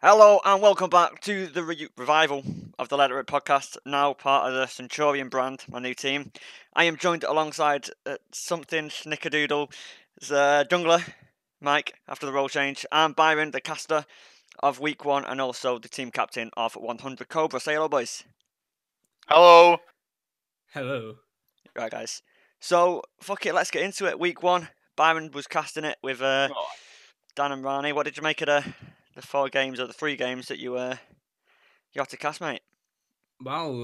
Hello and welcome back to the revival of the Let It Rip podcast, now part of the Centurion brand, my new team. I am joined alongside something snickerdoodle, Jungler, Mike, after the role change, and Byron, the caster of week one and also the team captain of 100 Cobra. Say hello, boys. Hello. Hello. Right, guys. So, fuck it, let's get into it. Week one, Byron was casting it with Dan and Rani. What did you make of the 4 games or the 3 games that you had to cast, mate? Well,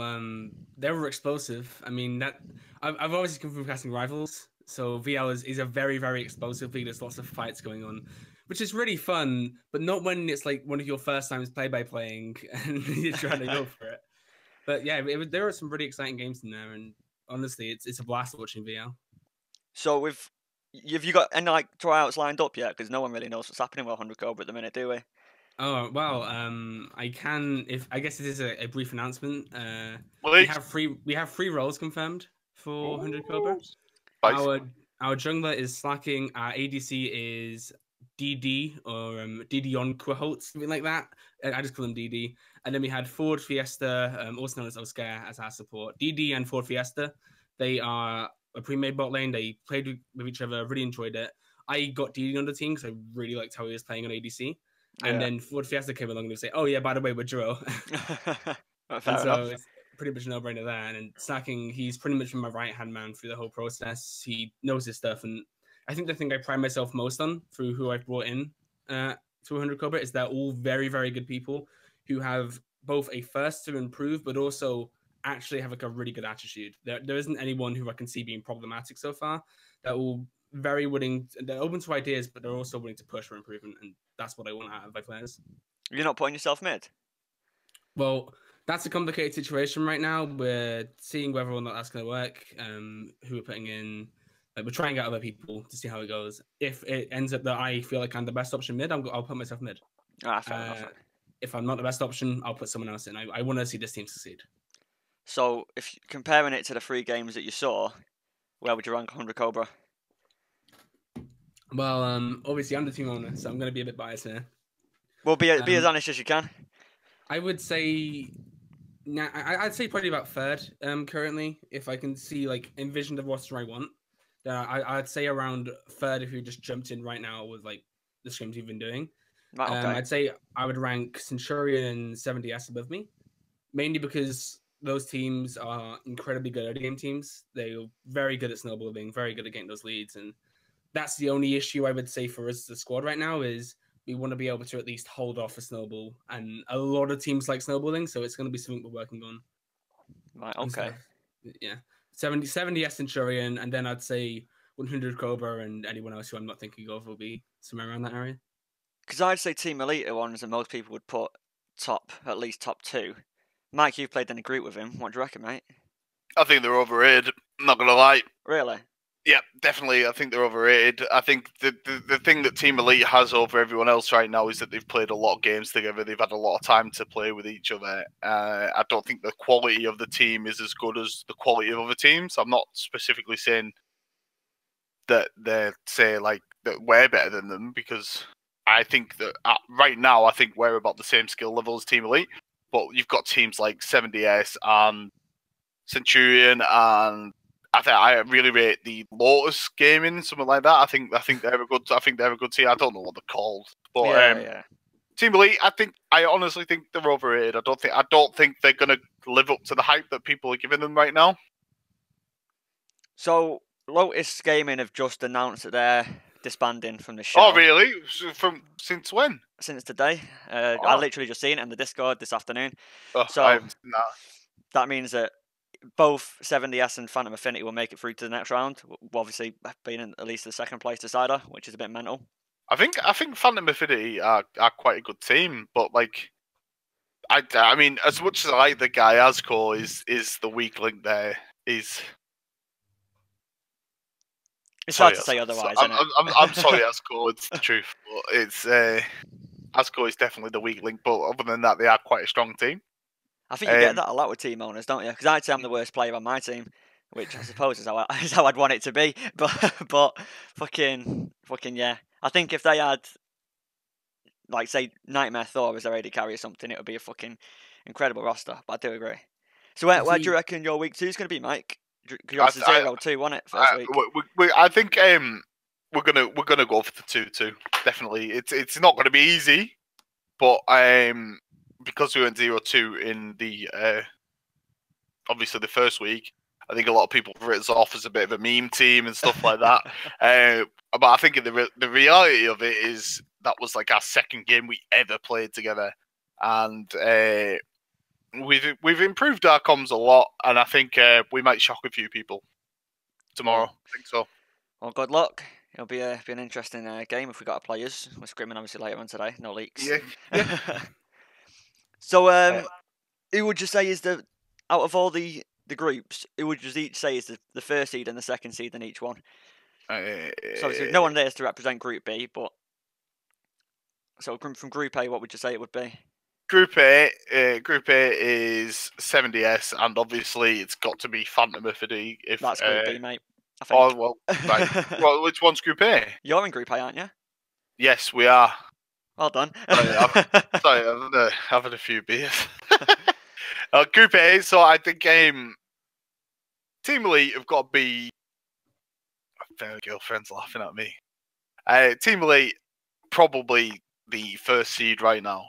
they were explosive. I mean, I've always come from casting rivals, so VL is a very, very explosive league. There's lots of fights going on, which is really fun, but not when it's like one of your first times play-by-playing and you're trying to go for it. But yeah, there were some really exciting games in there, and honestly, it's a blast watching VL. So have you got any tryouts lined up yet? Because no one really knows what's happening with 100 Cobra at the minute, do we? Oh well, I can. If I guess it is a brief announcement. We we have 3 roles confirmed for 100 Cobra. Spicy. Our jungler is slacking. Our ADC is DD or DD on Quaholt, something like that. I just call him DD. And then we had Ford Fiesta, also known as Oscar, as our support. DD and Ford Fiesta, they are a pre-made bot lane. They played with each other, really enjoyed it. I got DD on the team because I really liked how he was playing on ADC. And then Ford Fiesta came along and they say, "Oh yeah, by the way, we're duo." And so it's pretty much a no-brainer there. And Slacking, he's pretty much been my right-hand man through the whole process. He knows his stuff, and I think the thing I pride myself most on through who I've brought in to 100 Cobra is they're all very, very good people who have both a thirst to improve, but also actually have a really good attitude. There isn't anyone who I can see being problematic so far. They're all very willing. They're open to ideas, but they're also willing to push for improvement, and that's what I want out of my players. You're not putting yourself mid? Well, that's a complicated situation right now. We're seeing whether or not that's going to work. Who we're putting in. We're trying out other people to see how it goes. If it ends up that I feel like I'm the best option mid, I'll put myself mid. Fair enough. If I'm not the best option, I'll put someone else in. I want to see this team succeed. So, if comparing it to the 3 games that you saw, where would you rank 100 Cobra? Well, obviously I'm the team owner, so I'm going to be a bit biased here. Well, be as honest as you can. I would say, I'd say probably about third. Currently, if I can see envision the roster I want, then I'd say around third if you just jumped in right now with the scrims you've been doing. Right, okay. I'd say I would rank Centurion and 70S above me, mainly because those teams are incredibly good early game teams. They're very good at snowballing, very good at getting those leads, and that's the only issue I would say for us as a squad right now is we want to be able to at least hold off a snowball, and a lot of teams like snowballing, so it's going to be something we're working on. Right, okay. Yeah, 70 S Centurion, and then I'd say 100 Cobra, and anyone else who I'm not thinking of will be somewhere around that area. Because I'd say Team Elite are ones that most people would put at least top 2. Mike, you've played in a group with him. What do you reckon, mate? I think they're overrated. I'm not gonna lie. Really? Yeah, definitely. I think they're overrated. I think the thing that Team Elite has over everyone else right now is that they've played a lot of games together. They've had a lot of time to play with each other. I don't think the quality of the team is as good as the quality of other teams. I'm not specifically saying that that we're better than them, because I think that right now I think we're about the same skill level as Team Elite. But you've got teams like 70S and Centurion, and I really rate the Lotus Gaming, something like that. I think they're a good team. I don't know what they're called, but yeah. Team Elite, I honestly think they're overrated. I don't think they're gonna live up to the hype that people are giving them right now. So Lotus Gaming have just announced that they're disbanding from the show. Oh, really? Since when? Since today. I literally just seen it in the Discord this afternoon. So I haven't seen that. That means that both 70S and Phantom Affinity will make it through to the next round. Obviously, being in at least the second place decider, which is a bit mental. I think Phantom Affinity are quite a good team, but I mean, as much as I like the guy, Asco is the weak link there. It's hard to say otherwise, isn't it? I'm sorry, Asco, it's the truth. But it's Asco is definitely the weak link, but other than that, they are quite a strong team. I think you get that a lot with team owners, don't you? Because I'd say I'm the worst player on my team, which I suppose is how I'd want it to be. But fucking yeah. I think if they had like say Nightmare Thor as their AD carry or something, it would be a fucking incredible roster. But I do agree. So where do you reckon your week 2 is going to be, Mike? Because yours is 0-2, wasn't it, first week? I think we're gonna go for the 2-2. Definitely, it's not going to be easy, but because we went 0-2 in the obviously the first week, I think a lot of people wrote us off as a bit of a meme team and stuff like that. But I think the reality of it is that was like our second game we ever played together, and we've improved our comms a lot, and I think we might shock a few people tomorrow. I think so. Well, good luck. It'll be an interesting game if we got our players. We're scrimming obviously later on today. No leaks. Yeah. So, who would you say is out of all the groups, who would you each say is the first seed and the second seed in each one? So obviously no one there is to represent Group B, but so from Group A, what would you say it would be? Group A is 70S, and obviously it's got to be Phantom FD. If that's Group B, mate. I think. Oh well, right. Well, which one's Group A? You're in Group A, aren't you? Yes, we are. Well done. Sorry, I've had a few beers. Group A, so I think Team Elite have got to be. My girlfriend's laughing at me. Team Elite probably the first seed right now.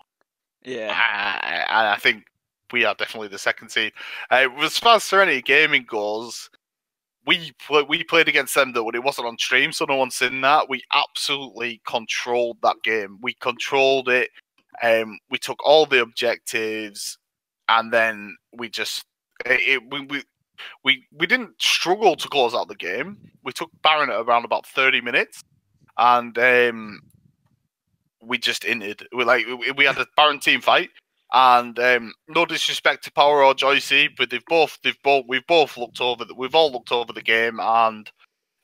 Yeah. And I think we are definitely the second seed. As far as Serenity Gaming goes, we played against them though when it wasn't on stream, so no one's seen that. We absolutely controlled that game. We controlled it. We took all the objectives, and then we just we didn't struggle to close out the game. We took Baron at around about 30 minutes, and we just inted. We had a Baron team fight, and no disrespect to Power or Joycey, but we've all looked over the game, and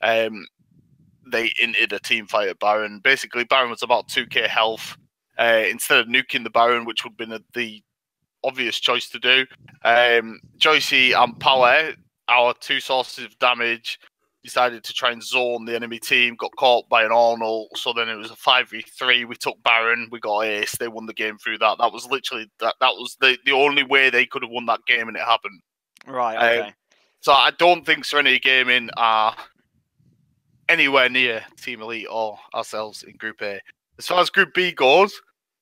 they inted a team fight at Baron. Basically, Baron was about 2k health. Instead of nuking the Baron, which would have been the obvious choice to do, Joycey and Power, our two sources of damage, decided to try and zone the enemy team, got caught by an Arnold, so then it was a 5v3. We took Baron, we got ace, they won the game through that. That was literally, that was the only way they could have won that game, and it happened. Right, okay. So I don't think Serenity Gaming are anywhere near Team Elite or ourselves in Group A. As far as Group B goes,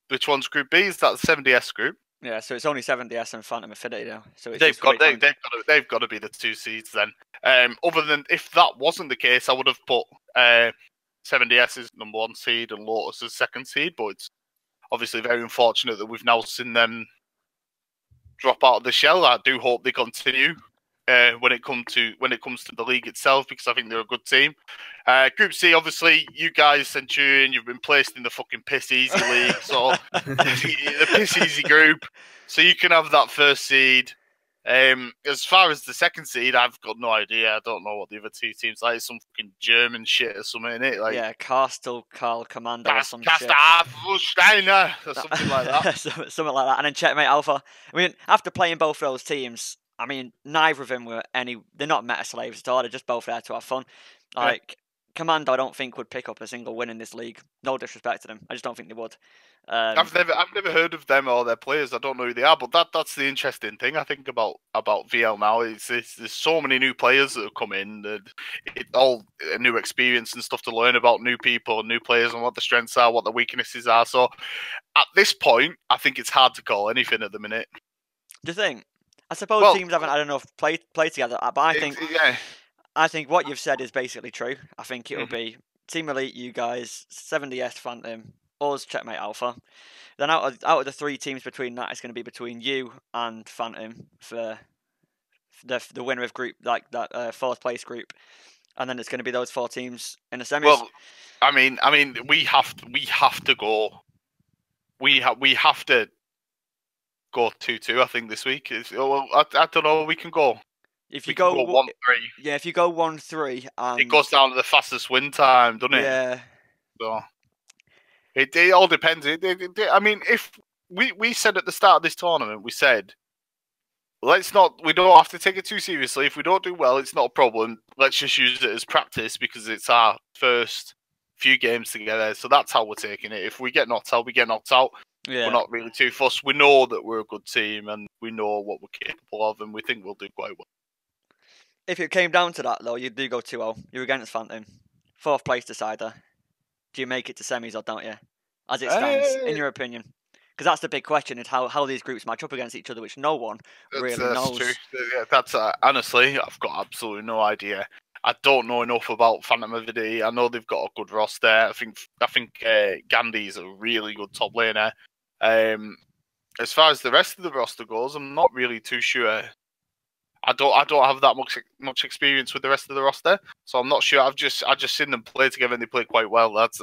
which one's Group B? Is that the 70S group? Yeah, so it's only 70S and Phantom Affinity now. So it's they've got to be the two seeds then. Other than if that wasn't the case, I would have put 70S as number 1 seed and Lotus as 2nd seed. But it's obviously very unfortunate that we've now seen them drop out of the shell. I do hope they continue when it comes to the league itself, because I think they're a good team. Group C, obviously, you guys, Centurion, you've been placed in the fucking piss easy league, so the piss easy group, so you can have that first seed. As far as the 2nd seed, I've got no idea. I don't know what the other two teams like. Some fucking German shit or something in it. Like, yeah, Castle, Karl, Commando or some shit. Steiner or something like that. Something like that. And then Checkmate Alpha. I mean, after playing both those teams, I mean, neither of them were they're not meta slaves at all. They're just both there to have fun. Like, Commando, I don't think would pick up a single win in this league. No disrespect to them. I just don't think they would. I've never heard of them or their players. I don't know who they are, but that's the interesting thing I think about VL now. Is there's so many new players that have come in, it's all a new experience and stuff to learn about new people and new players and what the strengths are, what the weaknesses are. So at this point, I think it's hard to call anything at the minute. Do you think? I suppose teams haven't had enough play together, but I think what you've said is basically true. I think it'll be Team Elite, you guys, 70S Phantom, us, Checkmate Alpha. Then out of the 3 teams between that, it's going to be between you and Phantom for the winner of group, like that 4th place group, and then it's going to be those 4 teams in the semis. Well, I mean, we have to go. We have to go 2-2. I think this week is. Well, I don't know. We can go. If you go 1-3, yeah. If you go 1-3, it goes down to the fastest win time, doesn't it? Yeah. So it all depends. I mean, if we said at the start of this tournament, we said, we don't have to take it too seriously. If we don't do well, it's not a problem. Let's just use it as practice because it's our first few games together. So that's how we're taking it. If we get knocked out, we get knocked out. Yeah. We're not really too fussed. We know that we're a good team and we know what we're capable of, and we think we'll do quite well. If it came down to that, though, you do go 2-0. You're against Phantom. 4th place decider. Do you make it to semis or don't you? As it stands, in your opinion? Because that's the big question, is how these groups match up against each other, which no one really knows. True. Yeah, that's honestly, I've got absolutely no idea. I don't know enough about Phantom of the Day. I know they've got a good roster. I think Gandhi's a really good top laner. As far as the rest of the roster goes, I'm not really too sure. I don't have that much experience with the rest of the roster, so I'm not sure. I've just seen them play together and they play quite well. That's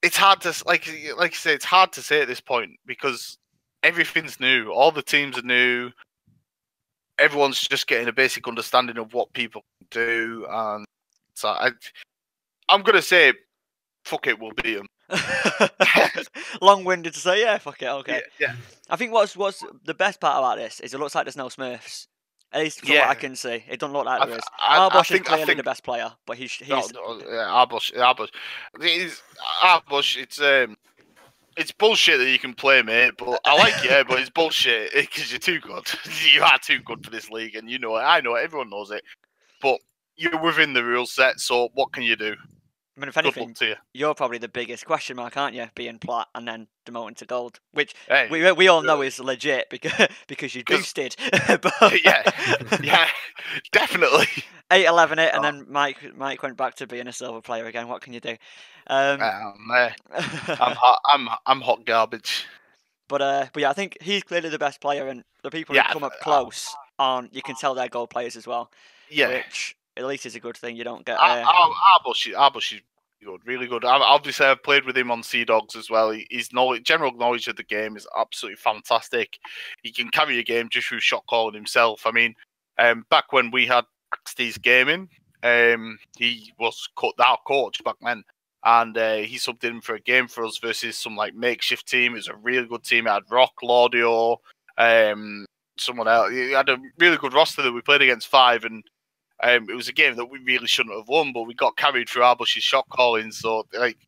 it's hard to like you say. It's hard to say at this point because everything's new. All the teams are new. Everyone's just getting a basic understanding of what people can do, and so I'm gonna say, fuck it, we'll beat them. Long-winded to say, yeah, fuck it, okay. Yeah. I think what's the best part about this is it looks like there's no Smurfs. At least from what I can see, it doesn't look like there is. Arbush is clearly the best player, but he's Arbush. It's bullshit that you can play, mate. But I like it, but it's bullshit because you're too good. You are too good for this league, and you know it. I know it. Everyone knows it. But you're within the rule set, so what can you do? I mean, if anything, you're probably the biggest question mark, aren't you? Being plat and then demoting to gold, which we all know is legit because you boosted. yeah, definitely. 8-11 it, and then Mike went back to being a silver player again. What can you do? I'm hot garbage. But yeah, I think he's clearly the best player, and the people who come up close aren't. You can tell they're gold players as well. Yeah, which at least is a good thing. You don't get. Arbush is good, really good. Obviously, I've played with him on Sea Dogs as well. His general knowledge of the game is absolutely fantastic. He can carry a game just through shot calling himself. I mean, back when we had Axties Gaming, he was our coach back then, and he subbed in for a game for us versus some like makeshift team. It was a really good team. It had Rock, Laudio, someone else. He had a really good roster that we played against 5, and it was a game that we really shouldn't have won, but we got carried through Arbush's shot calling. So, like,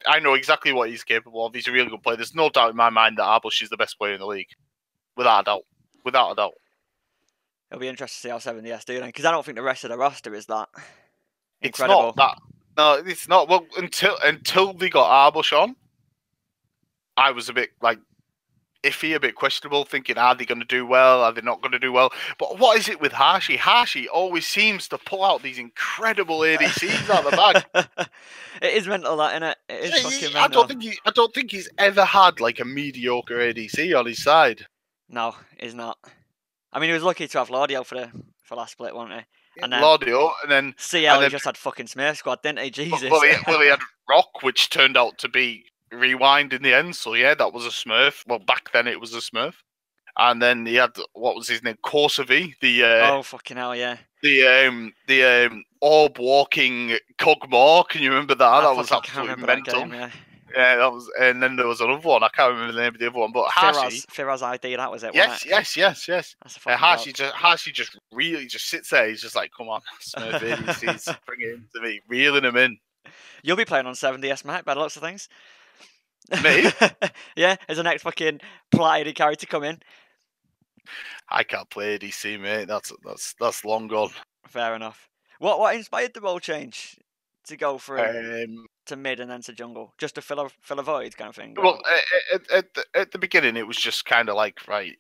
I know exactly what he's capable of. He's a really good player. There's no doubt in my mind that Arbush is the best player in the league, without a doubt. Without a doubt. It'll be interesting to see how 7DS do then, because I don't think the rest of the roster is that incredible. It's not that. No, it's not. Well, until they got Arbush on, I was a bit like iffy, a bit questionable, thinking, are they going to do well? Are they not going to do well? But what is it with Hashi? Hashi always seems to pull out these incredible ADCs out of the bag. It is mental, that, isn't it? It is fucking mental. I don't think he's ever had like a mediocre ADC on his side. No, he's not. I mean, he was lucky to have Laudio for last split, wasn't he? And then Laudio, and then CL, he just had fucking Smurf Squad, didn't he? Jesus. Well, he had Rock, which turned out to be Rewind in the end, so yeah, that was a Smurf. Well, back then it was a Smurf. And then he had, what was his name, Corsavi, oh fucking hell, yeah, the orb walking Cogmore. Can you remember that? That was absolutely mental. Yeah, that was, and then there was another one. I can't remember the name of the other one, but Hashi. Firaz ID, that was it. Yes. That's a Hashi just really just sits there. He's just like, come on, Smurf ADCs, bring it into me, reeling him in. You'll be playing on 7DS, Mike, by lots of things. Me? Yeah, as the next fucking plotted carry to come in. I can't play ADC, mate. That's long gone. Fair enough. What inspired the role change to go from to mid and then to jungle? Just to fill a void kind of thing? Well, at the beginning, it was just kind of like, right,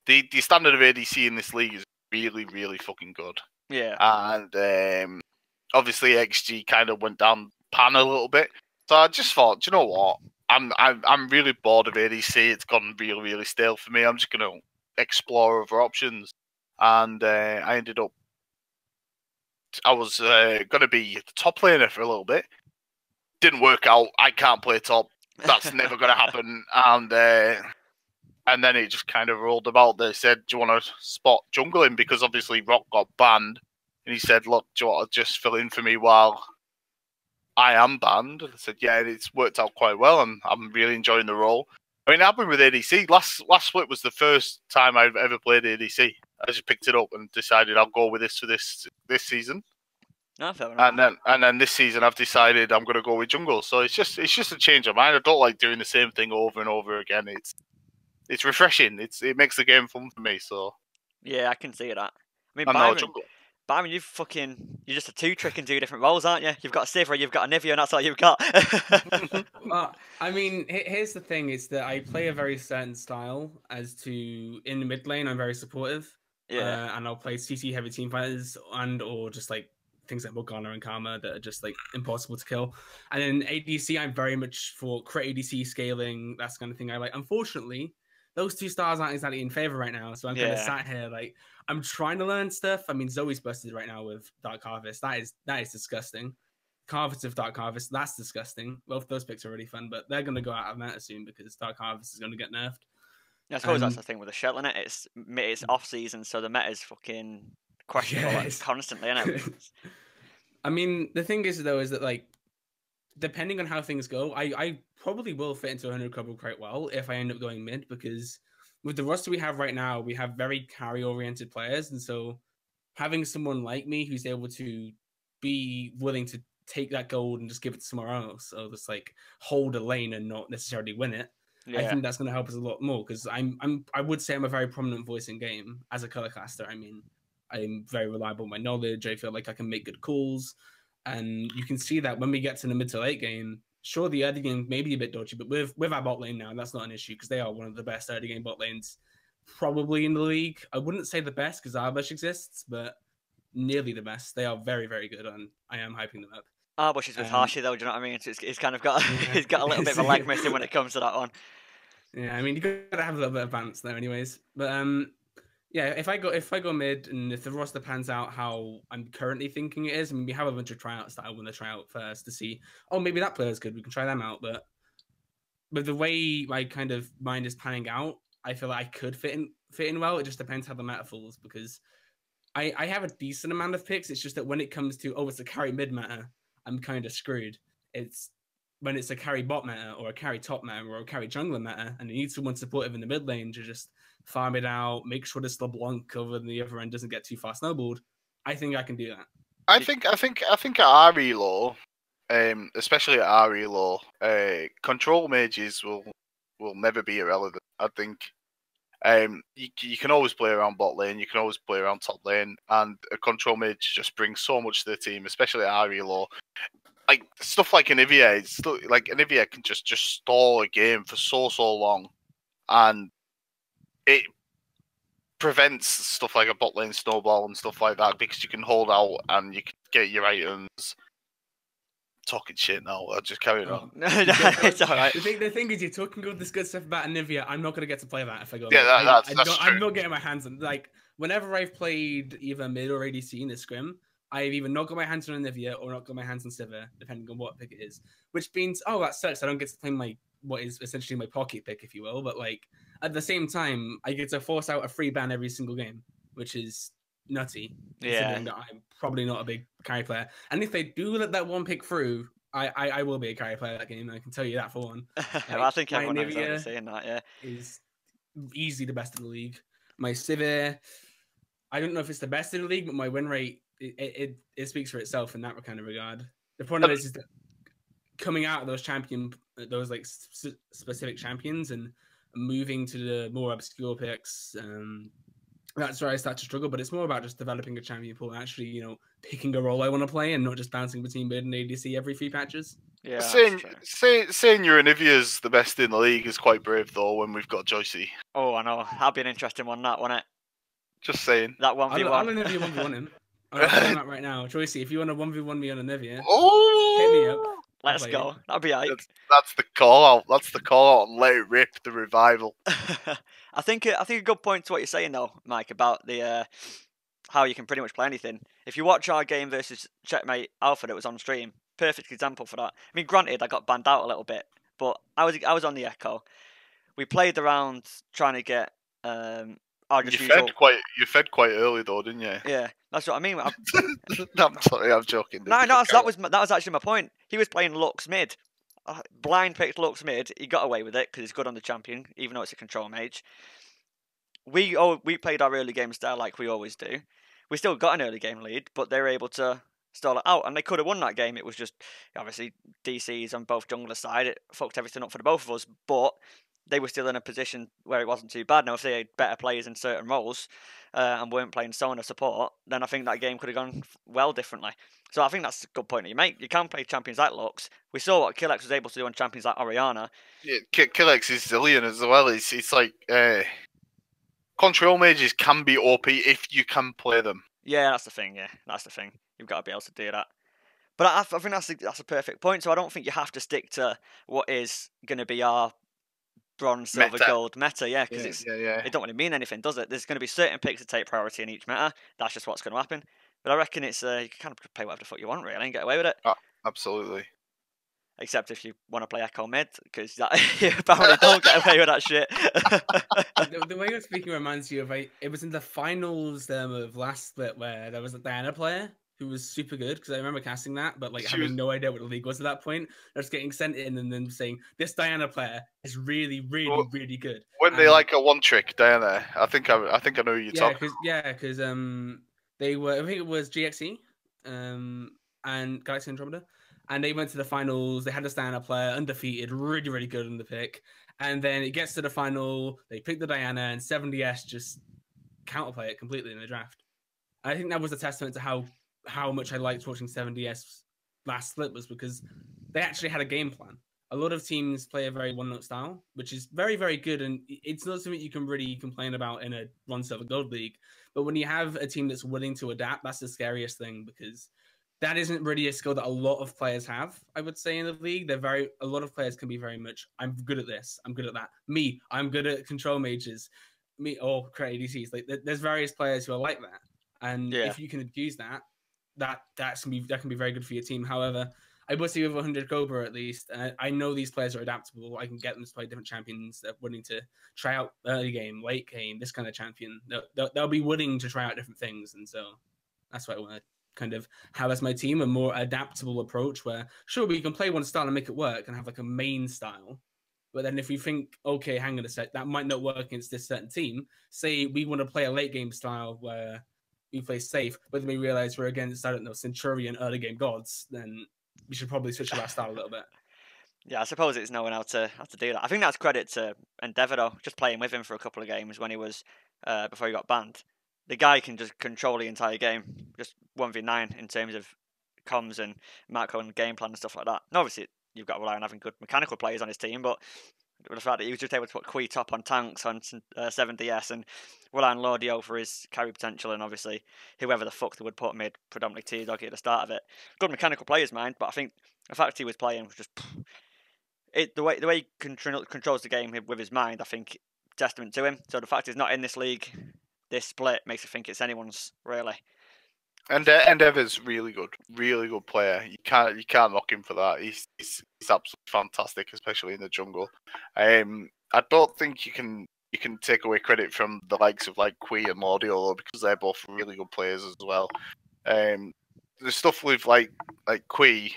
the standard of ADC in this league is really, really fucking good. Yeah. And obviously XG kind of went down pan a little bit. So I just thought, do you know what? I'm really bored of ADC. It's gone really, really stale for me. I'm just going to explore other options. And I ended up, I was going to be the top laner for a little bit. Didn't work out. I can't play top. That's never going to happen. And then it just kind of rolled about. They said, do you want to spot jungling? Because obviously Rock got banned. And he said, look, do you want to just fill in for me while I am banned? And I said, yeah, it's worked out quite well, and I'm really enjoying the role. I mean, I've been with ADC. Last split was the first time I've ever played ADC. I just picked it up and decided I'll go with this for this season. No, fair enough. And then this season I've decided I'm going to go with jungle. So it's just a change of mind. I don't like doing the same thing over and over again. It's refreshing. It makes the game fun for me. So Yeah, I can see that. I mean, I'm now a jungle. Byron, you're just a two-trick in 2 different roles, aren't you? You've got a Sivir, you've got a Nivea, and that's all you've got. Well, I mean, here's the thing: is that I play a very certain style. As to in the mid lane, I'm very supportive. Yeah. And I'll play CC heavy team fighters or just like things like Morgana and Karma that are just like impossible to kill. And then ADC, I'm very much for crit ADC scaling. That's the kind of thing I like. Unfortunately, those 2 stars aren't exactly in favor right now. So I'm kind of sat here like I'm trying to learn stuff. I mean, Zoe's busted right now with Dark Harvest. That is disgusting. Harvest of Dark Harvest, that's disgusting. Both those picks are really fun, but they're going to go out of meta soon because Dark Harvest is going to get nerfed. Yeah, I suppose that's the thing with the shell in it. It's off season, so the meta is fucking questionable constantly, isn't it? I mean, the thing is though, is that like depending on how things go, I probably will fit into 100 couple quite well if I end up going mid, because with the roster we have right now, we have very carry oriented players, and so having someone like me who's able to be willing to take that gold and just give it to somewhere else, or just like hold a lane and not necessarily win it. Yeah. I think that's going to help us a lot more, because I would say I'm a very prominent voice in game as a color caster. I mean, I'm very reliable in my knowledge. I feel like I can make good calls, and you can see that when we get to the mid to late game. Sure, the early game may be a bit dodgy, but with our bot lane now, that's not an issue because they are one of the best early game bot lanes probably in the league. I wouldn't say the best because Arbush exists, but nearly the best. They are very, very good, and I am hyping them up. Arbush is with Harshy though, do you know what I mean? It's kind of got he's got a little bit of a leg missing when it comes to that one. Yeah, I mean you gotta have a little bit of balance there, anyways. But yeah, if I go mid and if the roster pans out how I'm currently thinking it is, I mean we have a bunch of tryouts that I want to try out first to see. Oh, maybe that player's good. We can try them out. But with the way my kind of mind is panning out, I feel like I could fit in well. It just depends how the meta falls, because I have a decent amount of picks. It's just that when it comes to it's a carry mid meta, I'm kind of screwed. It's when it's a carry bot meta or a carry top meta or a carry jungler meta, and you need someone supportive in the mid lane to just farm it out, make sure this LeBlanc over the other end doesn't get too far snowballed. I think I can do that. I think at our elo, especially at our elo, control mages will never be irrelevant. I think you can always play around bot lane, you can always play around top lane, and a control mage just brings so much to the team, especially at our elo. Like stuff like Anivia, Anivia can just stall a game for so long, and it prevents stuff like a bot lane snowball and stuff like that because you can hold out and you can get your items. Talking shit now. I'll just carry on. It's all right. The thing is, you're talking all this good stuff about Anivia. I'm not going to get to play that if I go. Yeah, that's true. I'm not getting my hands on. Like, whenever I've played either mid or ADC in this scrim, I've either not got my hands on Anivia or not got my hands on Sivir, depending on what pick it is. Which means, that sucks. I don't get to play what is essentially my pocket pick, if you will. But like at the same time, I get to force out a free ban every single game, which is nutty. Considering that I'm probably not a big carry player, and if they do let that one pick through, I will be a carry player that game. I can tell you that for one. Like, I think everyone knows saying that. Yeah, is easily the best in the league. My Sivir, I don't know if it's the best in the league, but my win rate it speaks for itself in that kind of regard. The problem is that coming out of those like specific champions and moving to the more obscure picks. That's where I start to struggle, but it's more about just developing a champion pool and actually, picking a role I want to play and not just bouncing between mid and ADC every few patches. Yeah. Saying your Anivia's the best in the league is quite brave, though, when we've got Joycey. Oh, I know. That'd be an interesting one, that, wouldn't it? Just saying. That 1v1. I'll Anivia 1v1 him. I'm that right now. Joycey, if you want to 1v1 me on Anivia, hit me up. Let's go. That'd be right. That's the call out. That's the call out. And let it rip, the revival. I think a good point to what you're saying though, Mike, about the how you can pretty much play anything. If you watch our game versus Checkmate Alpha that was on stream, perfect example for that. I mean, granted, I got banned out a little bit, but I was on the Echo. We played around trying to get You fed quite early though, didn't you? Yeah, that's what I mean. I'm sorry, I'm joking. No, that was actually my point. He was playing Lux mid. Blind picked Lux mid. He got away with it because he's good on the champion, even though it's a control mage. We played our early game style like we always do. We still got an early game lead, but they were able to stall it out, and they could have won that game. It was just obviously DC's on both jungler side. It fucked everything up for the both of us, but they were still in a position where it wasn't too bad. Now, if they had better players in certain roles and weren't playing Sona support, then I think that game could have gone well differently. So I think that's a good point that you make. You can play champions like Lux. We saw what Killex was able to do on champions like Orianna. Yeah, Killex is zillion as well. It's like control mages can be OP if you can play them. Yeah, that's the thing. Yeah, that's the thing. You've got to be able to do that. But I think that's a perfect point. So I don't think you have to stick to what is going to be our bronze, silver, gold meta. Yeah, because it don't really mean anything, does it? There's going to be certain picks that take priority in each meta. That's just what's going to happen. But I reckon it's you can kind of play whatever the fuck you want, really, and get away with it. Oh, absolutely. Except if you want to play Echo mid, because you apparently don't get away with that shit. The way you're speaking reminds you of it was in the finals of last split where there was a Diana player who was super good, because I remember casting that, but having no idea what the league was at that point. Just getting sent in and then saying, this Diana player is really, really, really good. When they like a one trick Diana, I think I know who you're talking. Because they were, I think it was GXE and Galaxy Andromeda, and they went to the finals. They had a Diana player, undefeated, really, really good on the pick. And then it gets to the final, they pick the Diana, and 70S just counterplay it completely in the draft. I think that was a testament to how much I liked watching 70S last split, was because they actually had a game plan. A lot of teams play a very one-note style, which is very, very good, and it's not something you can really complain about in a one-silver gold league. But when you have a team that's willing to adapt, that's the scariest thing, because that isn't really a skill that a lot of players have, I would say, in the league. A lot of players can be very much, I'm good at this, I'm good at that. Me, I'm good at control mages. Me, or create ADCs. There's various players who are like that. And if you can use that, that can be very good for your team. However, I would say with 100 Cobra at least, I know these players are adaptable. I can get them to play different champions. They're willing to try out early game, late game, this kind of champion. They'll be willing to try out different things. And so that's what I want to kind of have as my team, a more adaptable approach where, sure, we can play one style and make it work and have like a main style. But then if we think, okay, hang on a sec, that might not work against this certain team. Say we want to play a late game style where we play safe, but then we realize we're against, I don't know, Centurion early game gods, then we should probably switch up our style a little bit. Yeah, I suppose it's knowing how to do that. I think that's credit to Endeavour, though. Just playing with him for a couple of games when he was before he got banned. The guy can just control the entire game, just 1v9 in terms of comms and macro and game plan and stuff like that. And obviously, you've got to rely on having good mechanical players on his team, but the fact that he was just able to put Kui top on tanks on 7DS and rely on Lordio for his carry potential, and obviously whoever the fuck they would put mid, predominantly T-Doggy at the start of it. Good mechanical players, mind, but I think the fact he was playing was just the way he controls the game with his mind. I think testament to him. So the fact he's not in this league, this split, makes me think it's anyone's, really. And Endeavour's really good player. You can't knock him for that. He's absolutely fantastic, especially in the jungle. I don't think you can take away credit from the likes of like Kui and Lordio, because they're both really good players as well. The stuff with like Kui,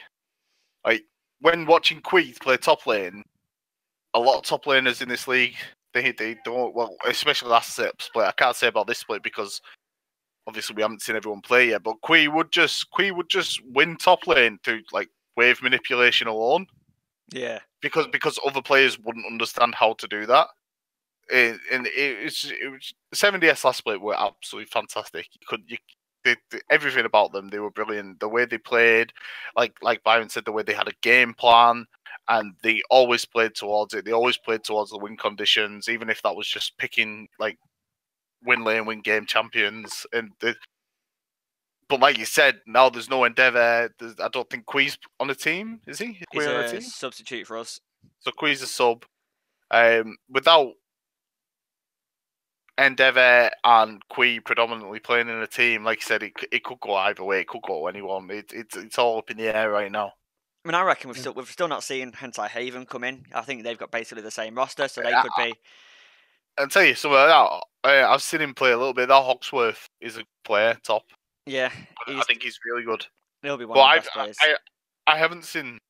like when watching Kui play top lane, a lot of top laners in this league, they don't, well, especially last split. I can't say about this split because obviously we haven't seen everyone play yet, but Kui would just win top lane through like wave manipulation alone. Yeah. Because other players wouldn't understand how to do that. And it was 7DS last split were absolutely fantastic. Everything about them, they were brilliant. The way they played, like Byron said, the way they had a game plan, and they always played towards it. They always played towards the win conditions, even if that was just picking like win lane, win game champions. But like you said, now there's no Endeavour. I don't think Kui's on the team, is he? He's on the team? Substitute for us. So Kui's a sub. Without Endeavour and Kui predominantly playing in a team, like you said, it could go either way. It could go anyone. It's all up in the air right now. I mean, I reckon we've still not seen Hentai Haven come in. I think they've got basically the same roster, so they could be. I'll tell you something. I've seen him play a little bit. That Hawksworth is a player top. Yeah, I think he's really good. He'll be one of the best players. I haven't seen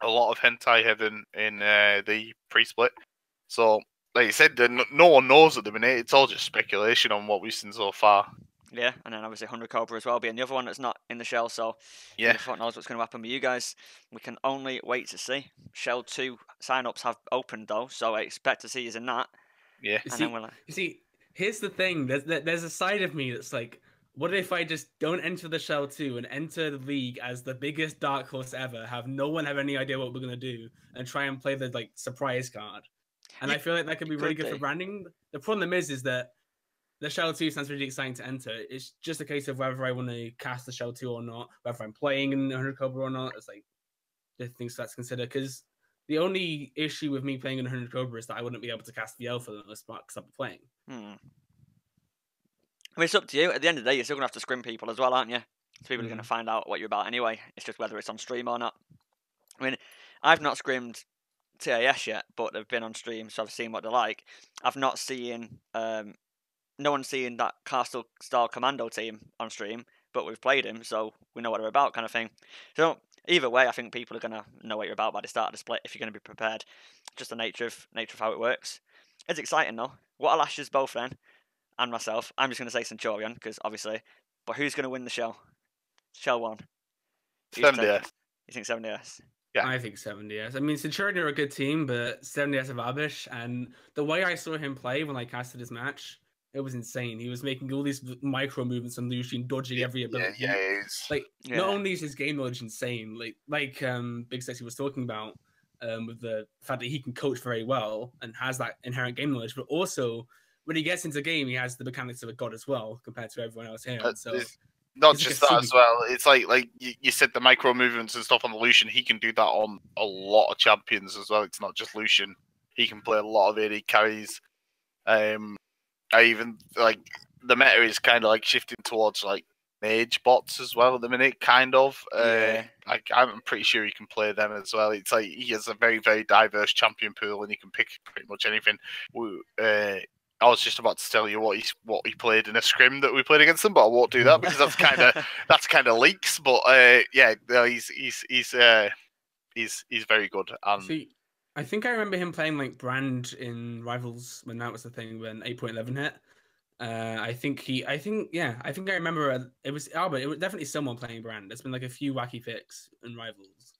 a lot of Hentai Heaven in the pre-split, so like you said, no one knows at the minute. It's all just speculation on what we've seen so far. Yeah, and then obviously 100 Cobra as well being the other one that's not in the shell. So Yeah. who the fuck knows what's going to happen with you guys? We can only wait to see. Shell 2 sign-ups have opened though, so I expect to see you in that. Yeah. You see, here's the thing. There's a side of me that's like, what if I just don't enter the Shell 2 and enter the league as the biggest dark horse ever, have no one have any idea what we're gonna do, and try and play the like surprise card? And I feel like that could be really good for branding. The problem is that the Shell 2 sounds really exciting to enter. It's just a case of whether I want to cast the Shell 2 or not, whether I'm playing in 100 Cobra or not. It's like the things to consider, because the only issue with me playing in 100 Cobra is that I wouldn't be able to cast VL for the most part because I'm playing. I mean, it's up to you. At the end of the day, you're still going to have to scrim people as well, aren't you? So people are going to find out what you're about anyway. It's just whether it's on stream or not. I mean, I've not scrimmed TAS yet, but they've been on stream, so I've seen what they're like. I've not seen, no one's seen that Castle Style Commando team on stream, but we've played him, so we know what they're about, kind of thing. So either way, I think people are going to know what you're about by the start of the split if you're going to be prepared. Just the nature of how it works. It's exciting though. What are Lash's both then? And myself. I'm just going to say Centurion, because obviously. But who's going to win the Shell? Shell 1. 70S. You think 70S? Yeah. I think 70S. I mean, Centurion are a good team, but 70S of Abish, and the way I saw him play when I casted his match, it was insane. He was making all these micro movements on Lucian, dodging every ability. Not only is his game knowledge insane, like Big Sexy was talking about, with the fact that he can coach very well and has that inherent game knowledge, but also when he gets into game, he has the mechanics of a god as well compared to everyone else here. So not just that as well. It's like you said, the micro movements and stuff on the Lucian. He can do that on a lot of champions as well. It's not just Lucian. He can play a lot of AD carries. I even like the meta is kind of like shifting towards like mage bots as well at the minute. Kind of. I'm pretty sure he can play them as well. It's like he has a very, very diverse champion pool, and he can pick pretty much anything. I was just about to tell you what he played in a scrim that we played against him, but I won't do that because that's kind of leaks. But he's very good. See, I think I remember him playing like Brand in Rivals when that was the thing, when 8.11 hit. I think I remember it was Albert. It was definitely someone playing Brand. There's been like a few wacky picks in Rivals.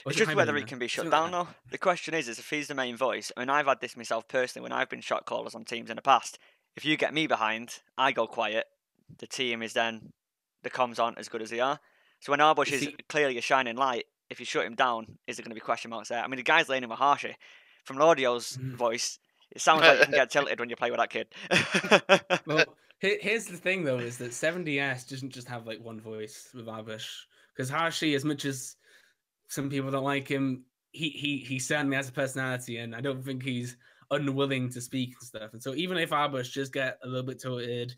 It's just whether he can be shut down, though. The question is if he's the main voice. I mean, I've had this myself personally when I've been shot callers on teams in the past. If you get me behind, I go quiet. The team is then, the comms aren't as good as they are. So when Arbush is clearly a shining light, if you shut him down, is there going to be question marks there? I mean, the guy's laning with Harshy. From Laudio's voice, it sounds like you can get tilted when you play with that kid. Well, here's the thing, though, is that 70S doesn't just have like one voice with Arbush. Because Harshy, as much as some people don't like him, he certainly has a personality, and I don't think he's unwilling to speak and stuff. And so even if Arbush just get a little bit tilted,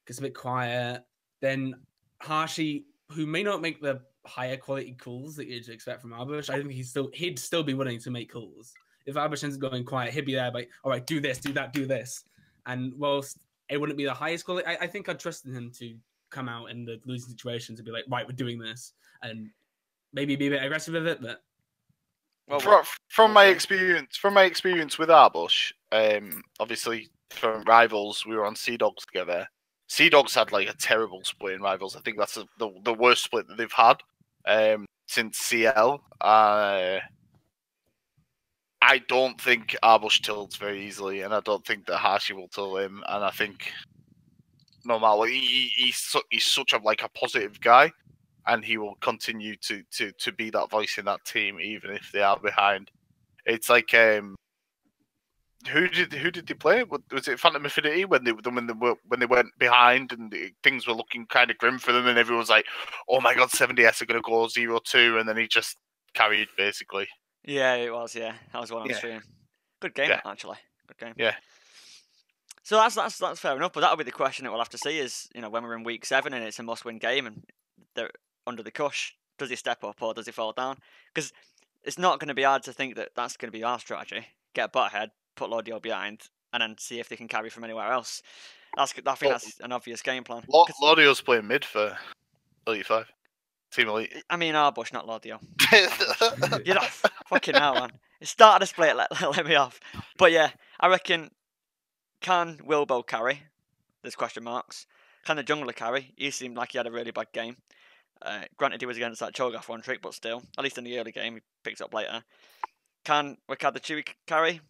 gets a bit quiet, then Harshy, who may not make the higher quality calls that you'd expect from Arbush, I think he'd still be willing to make calls. If Arbush ends up going quiet, he'd be there like, all right, do this, do that, do this. And whilst it wouldn't be the highest quality, I think I'd trust in him to come out in the losing situation to be like, right, we're doing this, and maybe be a bit aggressive with it. But from my experience with Arbush, obviously from Rivals, we were on Sea Dogs together. Sea Dogs had like a terrible split in Rivals. I think that's the worst split that they've had since CL. I don't think Arbush tilts very easily, and I don't think that Harshy will tilt him. And I think no matter what, he's such a positive guy, and he will continue to be that voice in that team, even if they are behind. It's like who did they play? Was it Phantom Affinity when they went behind and things were looking kind of grim for them, and everyone was like, "Oh my God, 70S are going to go 0-2," and then he just carried basically. Yeah, it was. Yeah, that was one on stream. Good game, actually. Good game. Yeah. So that's fair enough. But that'll be the question that we'll have to see is, when we're in week 7 and it's a must-win game and they're under the cush, does he step up or does he fall down? Because it's not going to be hard to think that that's going to be our strategy. Get a butt ahead, put Laudio behind, and then see if they can carry from anywhere else. I think that's an obvious game plan. Laudio's playing mid for Elite 5. Team Elite. I mean, Arbush, not Laudio. Fucking hell, man. It started a split, let me off. But yeah, I reckon, can Wilbo carry? There's question marks. Can the jungler carry? He seemed like he had a really bad game. Granted, he was against that Cho'Gath one trick, but still, at least in the early game, he picked up later. Can Ricard the Chewy carry?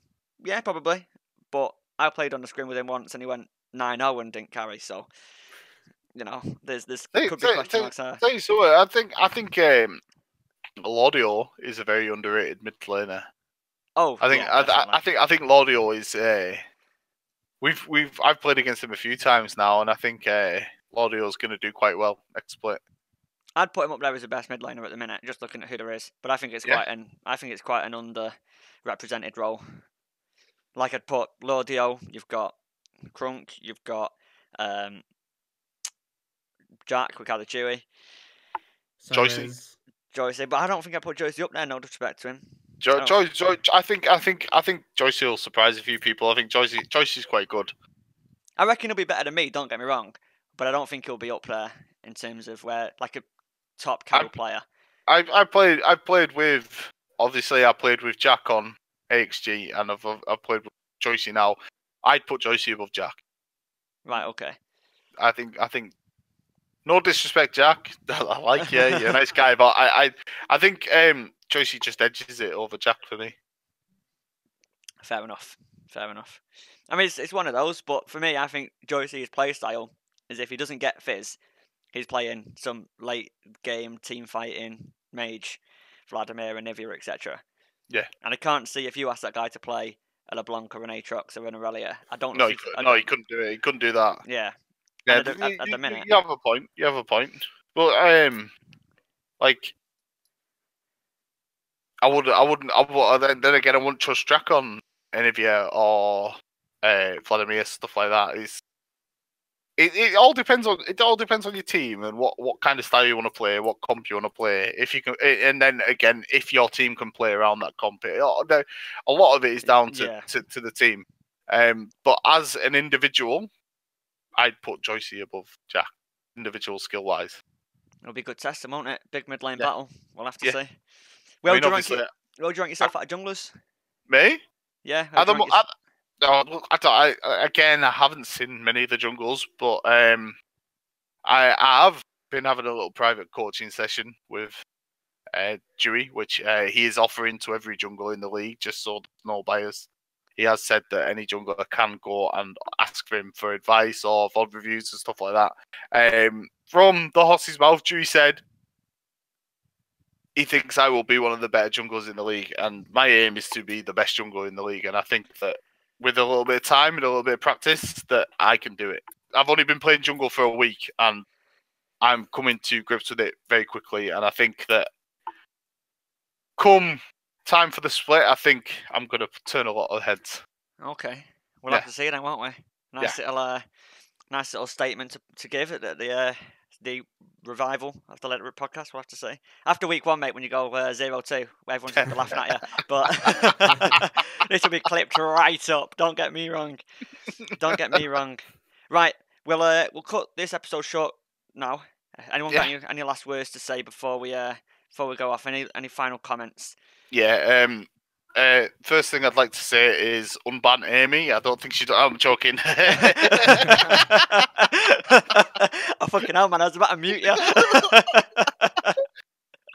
Yeah, probably. But I played on the screen with him once, and he went 9-0 and didn't carry. So, there's could be question marks there. Tell you something, I think Laudio is a very underrated mid laner. Oh, I think yeah, I think Laudio is I've played against him a few times now, and I think Laudio's going to do quite well next split. I'd put him up there as the best mid laner at the minute, just looking at who there is. But I think it's quite an underrepresented role. Like I'd put Laudio, you've got Crunk, you've got Jack, Ricard the Chewy, Joycey, but I don't think I put Joycey up there. No disrespect to him. I think Joycey will surprise a few people. I think Joycey's quite good. I reckon he'll be better than me. Don't get me wrong, but I don't think he'll be up there in terms of where like a top carry player. I played with Jack on AXG, and I've played with Joycey now. I'd put Joycey above Jack. Right. Okay. I think. No disrespect, Jack. I like you. You're a nice guy, but I think Joycey just edges it over Jack for me. Fair enough. I mean, it's one of those, but for me, I think Joycey's play style is if he doesn't get Fizz, he's playing some late game team fighting mage, Vladimir and Nivea, etc. Yeah. And I can't see if you ask that guy to play a LeBlanc or an Aatrox or an Aurelia. I don't. No, he couldn't do it. He couldn't do that. Yeah. Yeah, at the minute, you have a point. But like, I wouldn't. Then again, I wouldn't trust Jack on Nivea or Vladimir, stuff like that. It all depends on your team and what kind of style you want to play, what comp you want to play. If you can, and then again, if your team can play around that comp, a lot of it is down to the team. But as an individual, I'd put Joycey above Jack, individual skill wise. It'll be a good test, won't it? Big mid lane battle. We'll have to see. Where would you rank yourself out of junglers? Me? Yeah. I haven't seen many of the jungles, but I have been having a little private coaching session with Dewey, which he is offering to every jungle in the league, just so there's no bias. He has said that any jungler can go and ask for him for advice or VOD reviews and stuff like that. From the horse's mouth, Dewey said he thinks I will be one of the better junglers in the league, and my aim is to be the best jungler in the league. And I think that with a little bit of time and a little bit of practice, that I can do it. I've only been playing jungle for a week, and I'm coming to grips with it very quickly. And I think that come time for the split, I think I'm going to turn a lot of heads. Okay. We'll have to see then, won't we? Nice little statement to give at the revival of the Letter podcast, we'll have to say. After week 1, mate, when you go 0-2, everyone's going to be laughing at you. But this will be clipped right up. Don't get me wrong. Right, we'll cut this episode short now. Anyone got any last words to say before we go off? Any final comments? Yeah, first thing I'd like to say is unban Amy. I don't think I'm joking. Oh, fucking hell, man. I was about to mute you.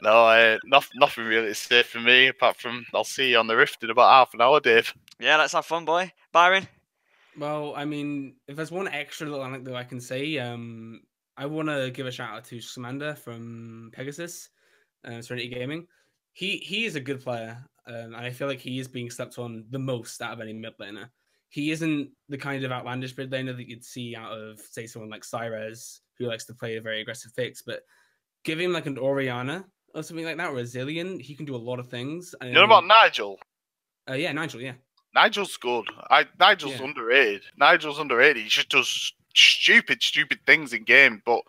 No, nothing really to say for me, apart from I'll see you on the Rift in about half an hour, Dave. Yeah, let's have fun, boy. Byron? Well, I mean, if there's one extra little anecdote I can say, I want to give a shout out to Scamander from Pegasus, Serenity Gaming. He is a good player, and I feel like he is being slept on the most out of any mid laner. He isn't the kind of outlandish mid laner that you'd see out of, say, someone like Cyrez, who likes to play a very aggressive fix, but give him like an Orianna or something like that, or a Zillion, he can do a lot of things. You know about Nigel? Yeah, Nigel, yeah. Nigel's good. Nigel's underrated. He just does stupid things in game, but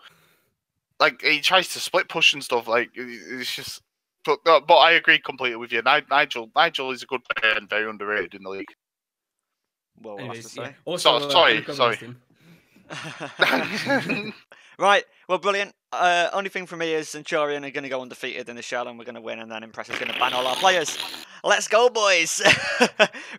like he tries to split push and stuff. Like it's just. But I agree completely with you. Nigel is a good player and very underrated in the league. Well, we'll have to say. Yeah. Also, sorry. Right. Well, brilliant. Only thing for me is Centurion are going to go undefeated in the shell, and we're going to win, and then Impress is going to ban all our players. Let's go, boys.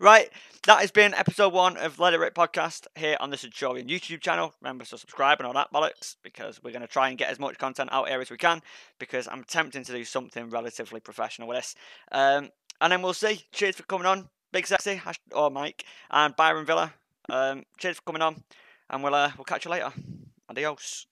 Right. that has been episode 1 of Let It Rip podcast here on the Centurion YouTube channel. Remember to subscribe and all that bollocks, because we're going to try and get as much content out here as we can, because I'm attempting to do something relatively professional with this. And then we'll see. Cheers for coming on, Big Sexy, or Mike, and ByronVilla. Cheers for coming on, and we'll catch you later. Adios.